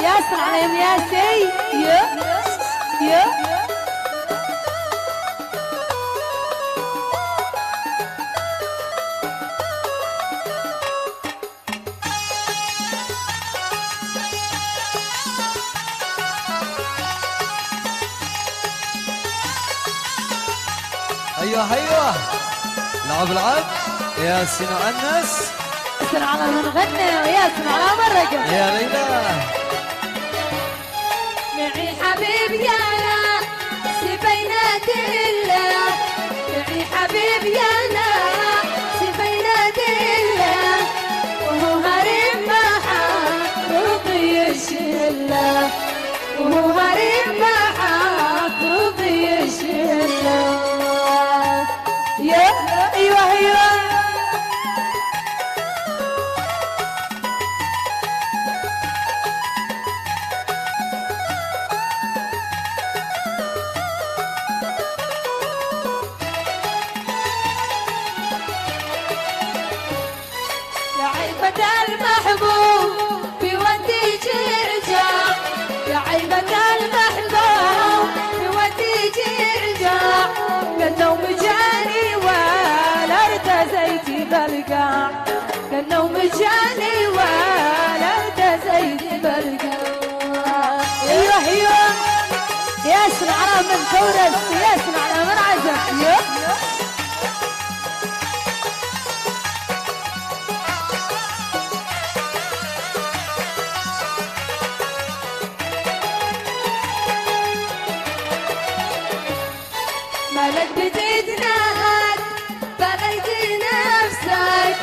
ياسر عليهم ياسي يا يا ايوه ايوه لعب العب ياسين وانس ياسر على من غنى وياسر على مرقة يا ليلى معي حبيب يانا سبينات الله معي حبيب يانا سبينات الله وهو هريم ما رضي الشله وهو هريم ما رضي الشله يا ايوه ايوه المحبوب بودي جرجع يا عيبة المحبوب بودي جرجع كالنوم جاني ولا ارتزيت بالقاع كالنوم جاني ولا ارتزيت بالقاع ايوه ايوه ياسر على من ثورة ياسر على من عزف مالك بديتنا هاد بليتي نفسك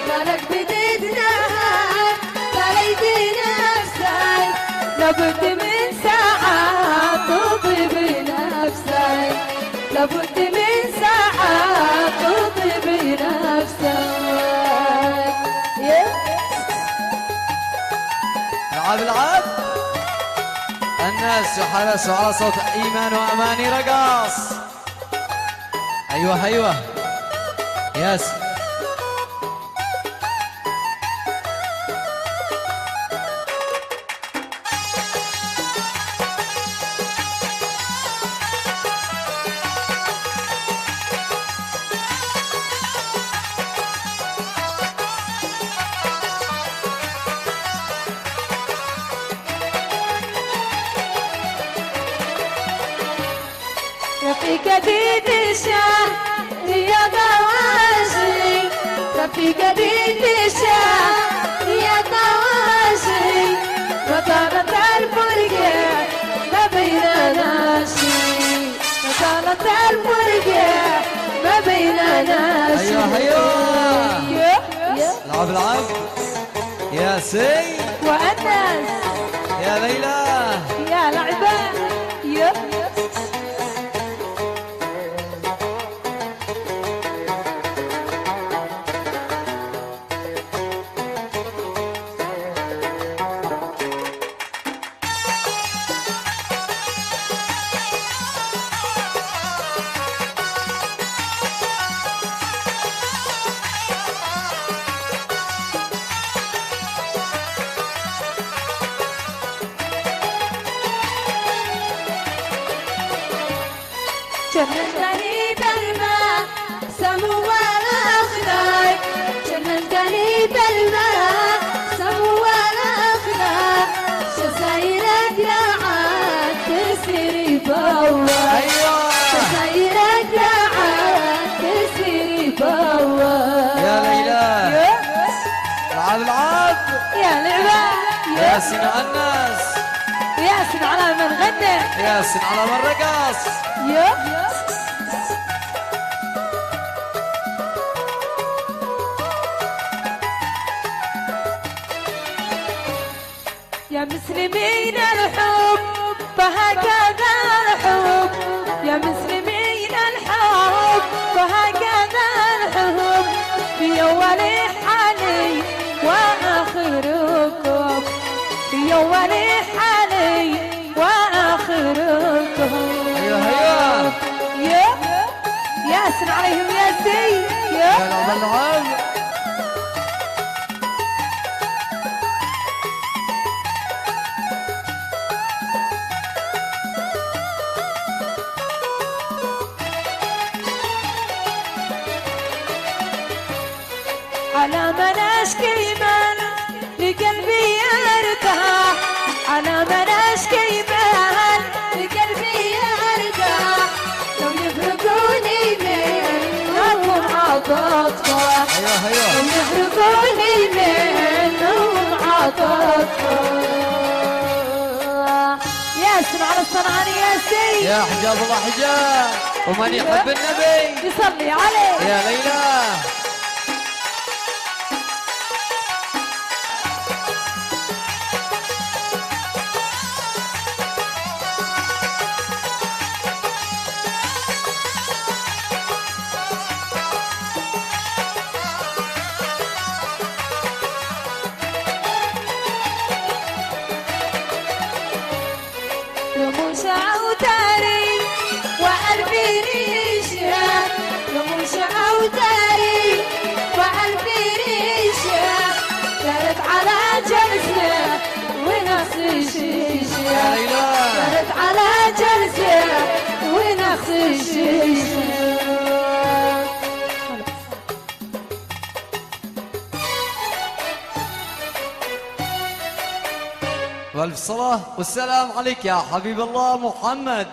مالك بديتنا هاد بليتي نفسك لابد من ساعات تطيب نفسك لابد من ساعات تطيب نفسك لعب العب الناس يحرسوا على صوت ايمان واماني رقاص ايوه ايوه ياس رفيق جديد الشام يا طواشي رفيق جديد الشام يا طواشي وطالت الفرقة ما بيننا شي وطالت الفرقة ما بيننا شي ايوه ايوه لعب العب يا سي وأنس يا ليلى يا لعبة جننتني بالماء سمو والأخلاق جننتني بالماء سمو والأخلاق شسايرك لا عاد تسيري بوا ايوه شسايرك لا عاد تسيري بوا يا ليلى لعب العب يا لعبة ياسين وانس ياسين على من غنى ياسين على من رقص يا مسلمين الحب فهكذا الحب يا مسلمين الحب فهكذا الحب في أول حالي وآخركم في أول حالي وآخركم ايوه ايوه ياسر عليهم ياسي يا لعب العب على من اشكي من لقلبي يرتاح، على من اشكي من لقلبي يرتاح، لو يفرقوني منهم عطفة، لو يفرقوني منهم عطفة. ياسم على الصنعاني يا سيد، يا حجاب الله حجاب، ومن يحب النبي يصلي عليه. يا ليلى. رموش أوتاري وقلبي ريشة، رموش أوتاري وقلبي ريشة، دارت على جلسة ونفس الشيشة، يا ليلى. دارت على جلسة ونفس الشيشة. والف صلاة والسلام عليك يا حبيب الله محمد.